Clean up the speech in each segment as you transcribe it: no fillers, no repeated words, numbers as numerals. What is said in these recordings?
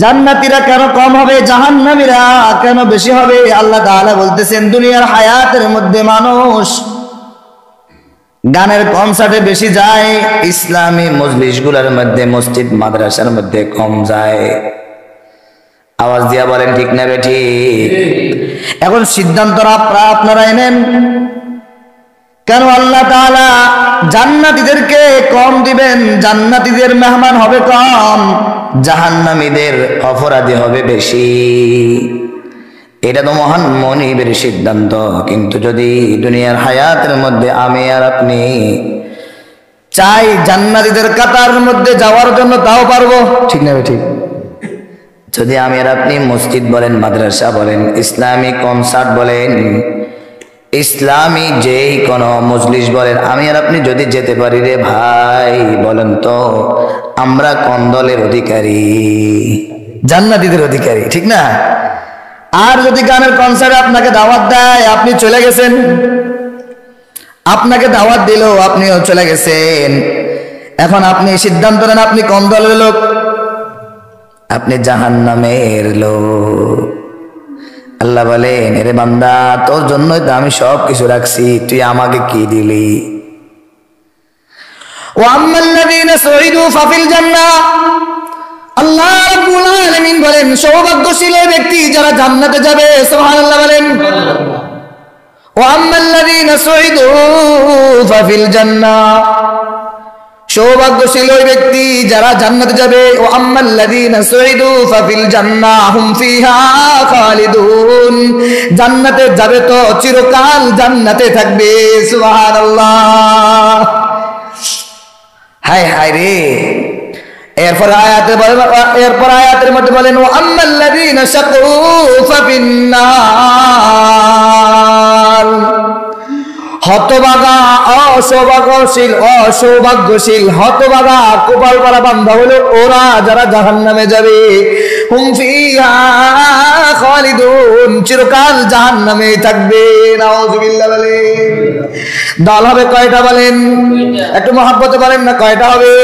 জান্নাতীরা কেন কম হবে, জাহান্নামীরা কেন বেশি হবে? আল্লাহ তাআলা বলতেছেন দুনিয়ার হায়াতের মধ্যে মানুষ গানের কনসার্টে বেশি যায়, ইসলামী মজলিসগুলোর মধ্যে, মসজিদ মাদ্রাসার মধ্যে কম যায়। আওয়াজ দিয়া বলেন ঠিক না ঠিক? এখন সিদ্ধান্ত আপনারাই নেন, কেন আল্লাহ তাআলা জান্নাতীদেরকে কম দিবেন? জান্নাতীদের মেহমান হবে কম, জাহান্নামীদের অপরাধী হবে বেশি। এটা তো মহান মনিবের সিদ্ধান্ত। কিন্তু যদি দুনিয়ার হায়াতের মধ্যে আমি আর আপনি চাই জান্নাতীদের কাতারের মধ্যে যাওয়ার জন্য, তাও পারবো, ঠিক না ঠিক? যদি আমি আর আপনি মসজিদ বলেন, মাদ্রাসা বলেন, ইসলামী কনসার্ট বলেন, ইসলামী যেই কোনো মজলিস বলেন, আমি আর আপনি যদি যেতে পারি রে ভাই, বলেন তো আমরা কোন দলের অধিকারী? জান্নাতীদের অধিকারী, ঠিক না? আর যদি গানের কনসার্টে আপনাকে দাওয়াত দেয়, আপনি চলে গেছেন, আপনাকে দাওয়াত দিল, আপনিও চলে গেছেন, এখন আপনি সিদ্ধান্ত নেন আপনি কোন দলের লোক? আপনি জাহান্নামের লোক। আল্লাহ বলেন, এরে বান্দা, তোর জন্যই তো আমি সব কিছু রাখছি, তুই আমাকে কি দিলি? ওয়াম্মাল্লাযীনা সুইদু ফাফিল জান্নাহ, আল্লাহ রাব্বুল আলামিন বলেন সৌভাগ্যশীল ব্যক্তি যারা জান্নাতে যাবে। সুবহানাল্লাহ বলেন। ওয়াম্মাল্লাযীনা সুইদু ফাফিল জান্নাহ, সৌভাগ্যশীল ওই ব্যক্তি যারা জান্নাতে যাবে। ও আম্মাল্লাযীনা সুইদু ফাফিল জান্নাহ হুম ফিহা খালিদুন, জান্নাতে যাবে তো চিরকাল জান্নাতে থাকবে। সুবহানাল্লাহ। হায় হায় রে। এরপর আয়াতের মধ্যে বলেন ও আম্মাল্লাযীনা শাকু ফাফিন নার, হতভাগা, অসৌভাগ্যশীল, হতভাগা, কপাল পরা বান্দা হলো ওরা যারা জাহান্নামে যাবে। হুম ফিহা খালিদুন, চিরকাল জাহান্নামে থাকবে। নাউযুবিল্লাহ বলেন। দল হবে কয়টা বলেন? একটু মহব্বতে বলেন না, কয়টা হবে?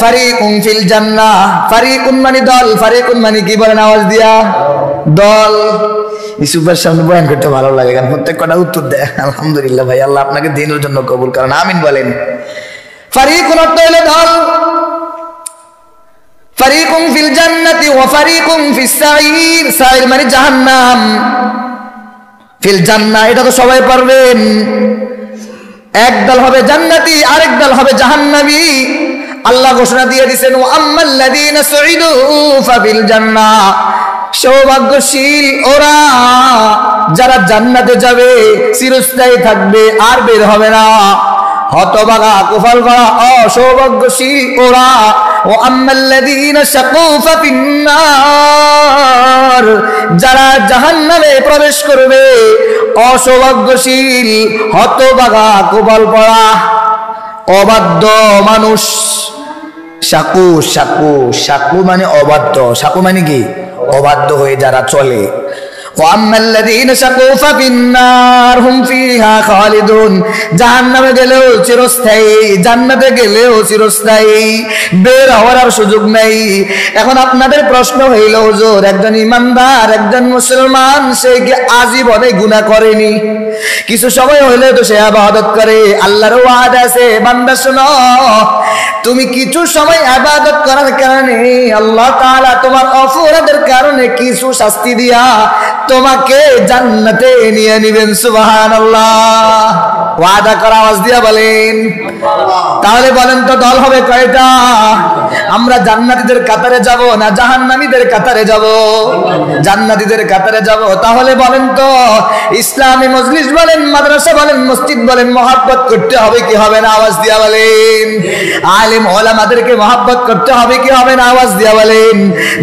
ফারিকুন ফিল জান্নাহ, ফারিকুন মানে দল, ফারিকুন মানে কি বলেন আওয়াজ দিয়া? দল। ইসুফের সামনে বয়ান করতে ভালো লাগে, কারণ প্রত্যেক কটা উত্তর দেয়। আলহামদুলিল্লাহ ভাই, আল্লাহ আপনাকে দিনের জন্য কবুল করেন, আমিন বলেন। ফারিকুন অর্থ হলো দল, ফারিকুন ফিল জান্নাতি ওয়া ফারিকুন ফিস সাঈর, সাঈর মানে জাহান্নাম, ফিল জান্নাহ এটা তো সবাই পারবেন। এক দল হবে জান্নাতি, আরেক দল হবে জাহান্নামী। আল্লাহ ঘোষণা দিয়ে দিয়েছেন ওয়া আম্মাল্লাযীনা সুইদু ফাফিল জান্নাহ, সৌভাগ্যশীল ওরা যারা জান্নাতে যাবে, চিরস্থায়ী থাকবে, আর বের হবে না। হতভাগা, কপাল পরা, অসৌভাগ্যশীল ওরা। ও আম্মাল্লাযীনা শাকু ফাফিন নার, যারা জাহান্নামে প্রবেশ করবে, অসৌভাগ্যশীল, হতভাগা, কপাল পরা, অবাধ্য মানুষ। শাকু, শাকু, শাকু মানে অবাধ্য, শাকু মানে কি? অবাধ্য হয়ে যারা চলে। ওয়াম্মাল্লাযীনা শাকু ফাফিন নার হুম ফিহা খালিদুন, জাহান্নামে গেলেও চিরস্থায়ী, জান্নাতে গেলেও চিরস্থায়ী, বের হওয়ার আর সুযোগ নাই। এখন আপনাদের প্রশ্ন হইল, হুজুর একজন ইমানদার, একজন মুসলমান, সে কি আজীবনে গুনাহ করেনি? কিছু সময় হইলে তো সে ইবাদত করে। আল্লাহর ওয়াদা আছে, বান্দা শোনো, তুমি কিছু সময় ইবাদত করার কারণে আল্লাহ তাআলা তোমার অপরাধের কারণে কিছু শাস্তি দিয়া তোমাকে জান্নাতে নিয়ে নিবেন। সুবহানাল্লাহ। ওয়াদা করা, আওয়াজ দিয়া বলেন। তাহলে বলেন তো দল হবে কয়টা? আমরা জান্নাতীদের কাতারে যাব না জাহান্নামীদের কাতারে যাব? জান্নাতীদের কাতারে যাব। তাহলে বলেন তো ইসলামী মজলিস বলেন, মাদ্রাসা বলেন, মসজিদ বলেন, মহব্বত করতে হবে কি হবে না? আওয়াজ দিয়া বলেন। আলেম ওলামাদেরকে মহব্বত করতে হবে কি হবে না? আওয়াজ দিয়া বলেন।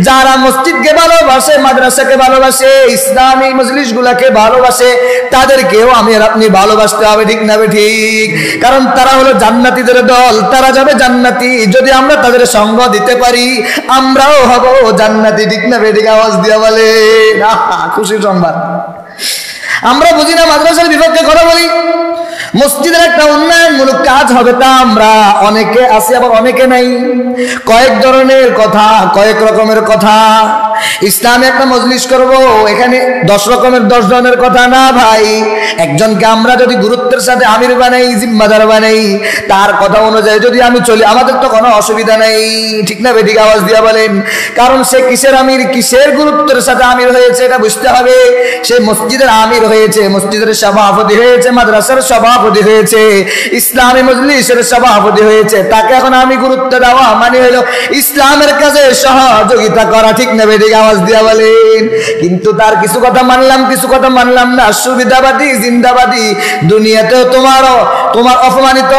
যারা মসজিদকে ভালোবাসে, মাদ্রাসাকে ভালোবাসে, ইসলামী মজলিস গুলাকে ভালোবাসে, তাদেরকেও আমি আর আপনি ভালোবাসতে হবে, ঠিক না ঠিক? কারণ তারা হলো জান্নাতীদের দল, তারা যাবে জান্নাতি। যদি আমরা তাদের সঙ্গ দিতে পারি, আমরাও হব জান্নাতি, ঠিক না ঠিক? আওয়াজ দিয়া বলে। খুশির সংবাদ। আমরা বুঝি না মাদ্রাসার বিপক্ষে কথা বলি, মসজিদের একটা উন্নয়নমূলক কাজ হবে, তা আমরা অনেকে আছি আবার অনেকে নাই। কয়েক ধরনের কথা, কয়েক রকমের কথা। ইসলামে একটা মজলিস করব, এখানে 10 রকমের 10 ধরনের কথা না ভাই। একজনকে আমরা যদি গুরুত্বের সাথে আমির বানাই, জিম্মাদার বানাই, তার কথা অনুযায়ী যদি আমি চলি, আমাদের তো কোনো অসুবিধা নেই, ঠিক না বেঠিক? আওয়াজ দিয়া বলেন। কারণ সে কিসের আমির, কিসের গুরুত্বের সাথে আমির হয়েছে এটা বুঝতে হবে। সে মসজিদের আমির হয়েছে, মসজিদের সভাপতি হয়েছে, মাদ্রাসার সভাপতি হয়েছে, ইসলামী মজলিসের সভাপতি হয়েছে, তাকে এখন আমি গুরুত্ব দেওয়া মানে হলো ইসলামের কাছে সহযোগিতা করা, ঠিক না বেঠিক? আওয়াজ দিয়া বলেন। কিন্তু তার কিছু কথা মানলাম, কিছু কথা মানলাম না, সুবিধাবাদী জিন্দাবাদী। দুনিয়াতেও তোমার অপমানিত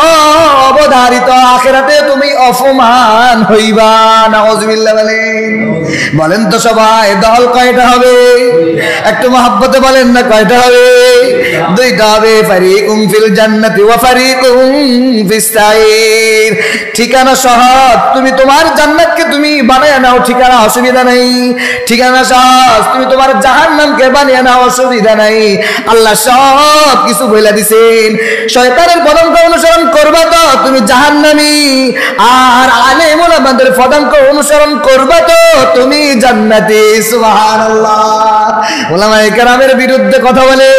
অবধারিত, আখিরাতে তুমি অপমান হইবা। নাউজুবিল্লাহ বলেন। বলেন তো সবাই, দল কয়টা হবে? একটু মহব্বতে বলেন না, কয়টা হবে? 2টা হবে। ফারিকুম ফিল জান্নাতি ওয়া ফারিকুম ফিস সাইর। ঠিকানা সহজ, তুমি তোমার জান্নাতকে তুমি বানায় নাও, ঠিকানা অসুবিধা নাই। ঠিকানা সহজ, তুমি তোমার জাহান্নামকে বানিয়ে নাও, অসুবিধা নাই। আল্লাহ সব কিছু বলে দিছেন। শয়তানের পদাঙ্ক অনুসরণ করবা তো তুমি জাহান্নামী, আর আলেম ওলামাদের পদাঙ্ক অনুসরণ করবা তো তুমি জান্নাতি। সুবহানাল্লাহ। ওলামায়ে কেরামের বিরুদ্ধে কথা বলে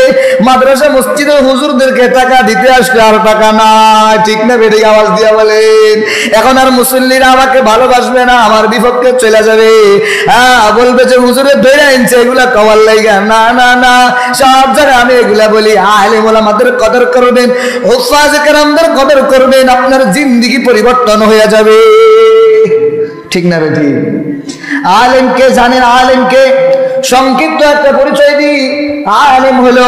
মাদ্রাসা মসজিদে হুজুরদেরকে টাকা দিতে আসলে আর টাকা নাই, ঠিক না বেঠিক? আওয়াজ দিয়া বলেন। এখন আর মুসল্লিরা আমাকে ভালোবাসবে না, আমার বিপক্ষে চলে যাবে। হ্যাঁ, বলবে যে হুজুরে ধরে আনছে এগুলা কওয়ার লাইগা। না না না, সব জায়গায় আমি এগুলা বলি। আলেম ওলামাদের কদর করবেন, হুফাজে কেরামদের কদর করবেন, আপনার জিন্দেগি পরিবর্তন হয়ে যাবে, ঠিক না বেঠিক? আলেমকে জানেন, আলেমকে সংক্ষিপ্ত একটা পরিচয় দিই। আলেম হলো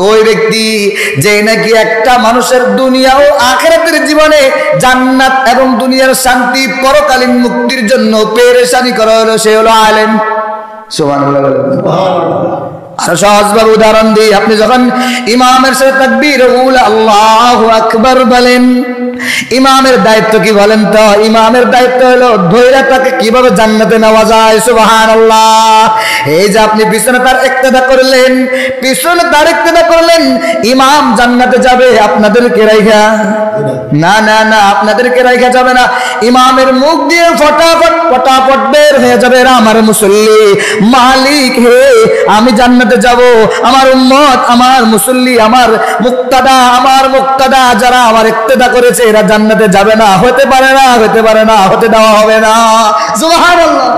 ওই ব্যক্তি যে নাকি একটা মানুষের দুনিয়া ও আখিরাতের জীবনে জান্নাত এবং দুনিয়ার শান্তি, পরকালীন মুক্তির জন্য পেরেশানি করা হলো, সে হলো আলেম। সুবহানাল্লাহ। আর সহজভাবে উদাহরণ দিই, আপনি যখন ইমামের সাথে তাকবীর আল্লাহু আকবার বলেন, ইমামের দায়িত্ব কি বলেন তো? ইমামের দায়িত্ব হলো ধৈর্য তাকে কিভাবে জান্নাতে নেওয়া যায়। সুবহানাল্লাহ। এই যে আপনি পিছনে তার ইক্তেদা করলেন, পিছনে তার ইক্তেদা করলেন, ইমাম জান্নাতে যাবে আপনাদেরকে রাইখা? না না না, আপনাদেরকে রাইখা যাবে না। ইমামের মুখ দিয়ে ফটাফট ফটাফট বের হয়ে যাবে, আমার মুসল্লি মালিক হে, আমি জান্নাতে যাব। আমার উম্মত, আমার মুসল্লি, আমার মুক্তাদা যারা আমার ইক্তেদা করেছে এরা জান্নাতে যাবে না, হতে পারে না, হতে পারে না, হতে দেওয়া হবে না। সুবহানাল্লাহ।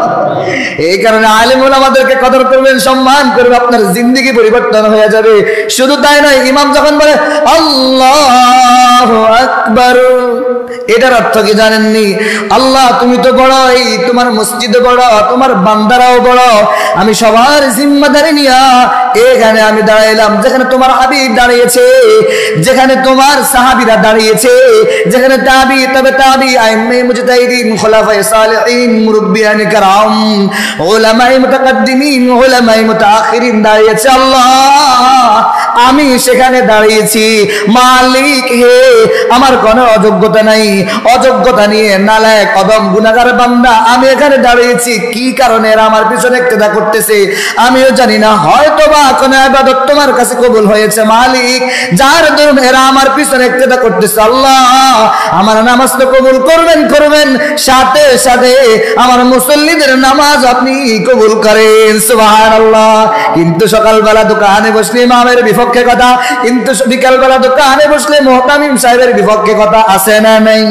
এই কারণে আলেম ওলামাদেরকে কদর করবেন, সম্মান করবেন, আপনার জিন্দেগি পরিবর্তন হয়ে যাবে। শুধু তাই নয়, ইমাম যখন বলে আল্লাহু আকবার, এটার অর্থ কি জানেননি? আল্লাহ তুমি তো বড়, এই তোমার মসজিদ বড়, তোমার বান্দারাও বড়, আমি সবার জিম্মাদারি নিয়া এখানে আমি দাঁড়াইলাম। যেখানে তোমার হাবিব দাঁড়িয়েছে, যেখানে তোমার সাহাবীরা দাঁড়িয়েছে, যেখানে তাবি তবে তাবি আইম্মে মুজতাহিদিন খুলাফায়ে সালেহিন মুরব্বিয়ানে کرام উলামায়ে মুতাকাদ্দিমিন উলামায়ে মুতাআখিরিন দাঁড়িয়েছে, আল্লাহ আমি সেখানে দাঁড়িয়েছি। মালিক হে, আমার কোনো অযোগ্যতা নাই, অযোগ্যতা নিয়ে নালায়েক অদম গুনাহগার বান্দা আমি এখানে দাঁড়িয়েছি। কি কারণে এরা আমার পিছনে ইক্তেদা করতেছে আমিও জানি না, হয়তো বা কোনো ইবাদত তোমার কাছে কবুল হয়েছে মালিক, যার দরুন এরা আমার পিছনে ইক্তেদা করতেছে। আল্লাহ আমার নামাজ তো কবুল করবেন, সাথে সাথে আমার মুসল্লিদের নামাজ আপনি কবুল করেন। সুবহানাল্লাহ। কিন্তু সকালবেলা দোকানে বসলে ইমামের বিপক্ষে কথা, কিন্তু বিকালবেলা দোকানে বসলে মুহতামিম সাহেবের বিপক্ষে কথা আছে না নাই?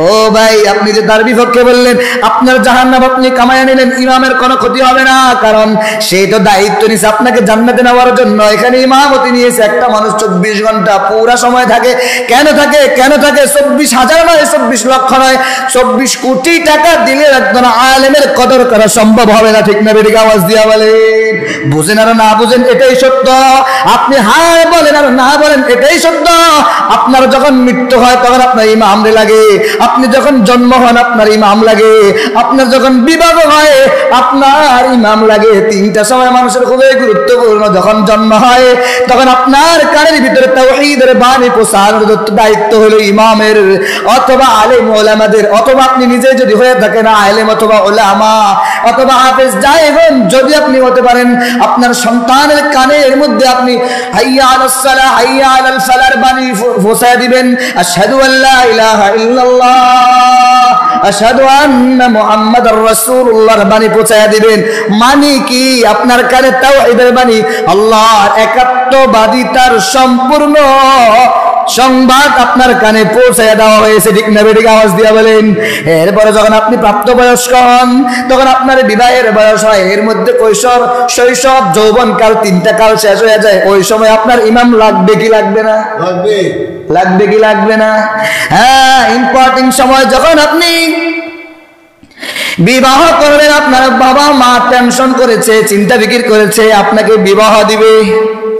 ও ভাই, আপনি যে তার বিপক্ষে বললেন, আপনার জাহান্নাম আপনি কামায় নিলেন, ইমামের কোনো ক্ষতি হবে না, কারণ সেই তো দায়িত্ব নিয়েছে আপনাকে জান্নাতে নেওয়ার জন্য। এখানে ইমামতি নিয়েছে একটা মানুষ 24 ঘন্টা পুরা সময় থাকে। কেন থাকে? 24,000 নয়, 24 লক্ষ নয়, 24 কোটি টাকা দিলে একজন আলেমের কদর করা সম্ভব হবে না, ঠিক না বেঠিক? আওয়াজ দিয়া বলেন। বুঝেন আর না বুঝেন এটাই সত্য, আপনি হ্যাঁ বলেন আর না বলেন এটাই সত্য। আপনার যখন মৃত্যু হয় তখন আপনার ইমাম লাগে, আপনি যখন জন্ম হন আপনার ইমাম লাগে, আপনার যখন বিবাহ হয় আপনার ইমাম লাগে। 3টা সময় মানুষের খুবই গুরুত্ব গুরুত্বপূর্ণ যখন জন্ম হয় তখন আপনার কানের ভিতরে তাওহীদের বাণী পৌঁছানোর দায়িত্ব হলো ইমামের অথবা আলেম ওলামাদের, অথবা আপনি নিজে যদি হয়ে থাকেন আলেম অথবা ওলামা অথবা হাফেজ যাই হন, যদি আপনি হতে পারেন আপনার সন্তানের কানের মধ্যে আপনি হাইয়া আলাস সালাহ হাইয়া আলাল ফালাহর বাণী পৌঁছায় দিবেন, আশহাদু আল্লা ইলাহা ইল্লাল্লাহ আশহাদু আন্না মুহাম্মাদার রাসূলুল্লাহর বাণী পৌঁছায় দিবেন। মানে কি আপনার কানে তাওহীদের বাণী, আল্লাহর একাত্মবাদিতার সম্পূর্ণ সংবাদ আপনার কানে পৌঁছায় দেওয়া হয়েছে। ঠিক না বেঠিক? আওয়াজ দিয়া বলেন। এরপরে যখন আপনি প্রাপ্তবয়স্ক হন তখন আপনার বিবাহের বয়স হয়, এর মধ্যে কৈশোর শৈশব যৌবনকাল তিনটা কাল শেষ হয়ে যায়। ওই সময় আপনার ইমাম লাগবে কি লাগবে না? লাগবে কি লাগবে না? হ্যাঁ, ইম্পর্টেন্ট সময় যখন আপনি বিবাহ করবেন, আপনার বাবা মা টেনশন করেছে, চিন্তা ফিকির করেছে, আপনাকে বিবাহ দিবে।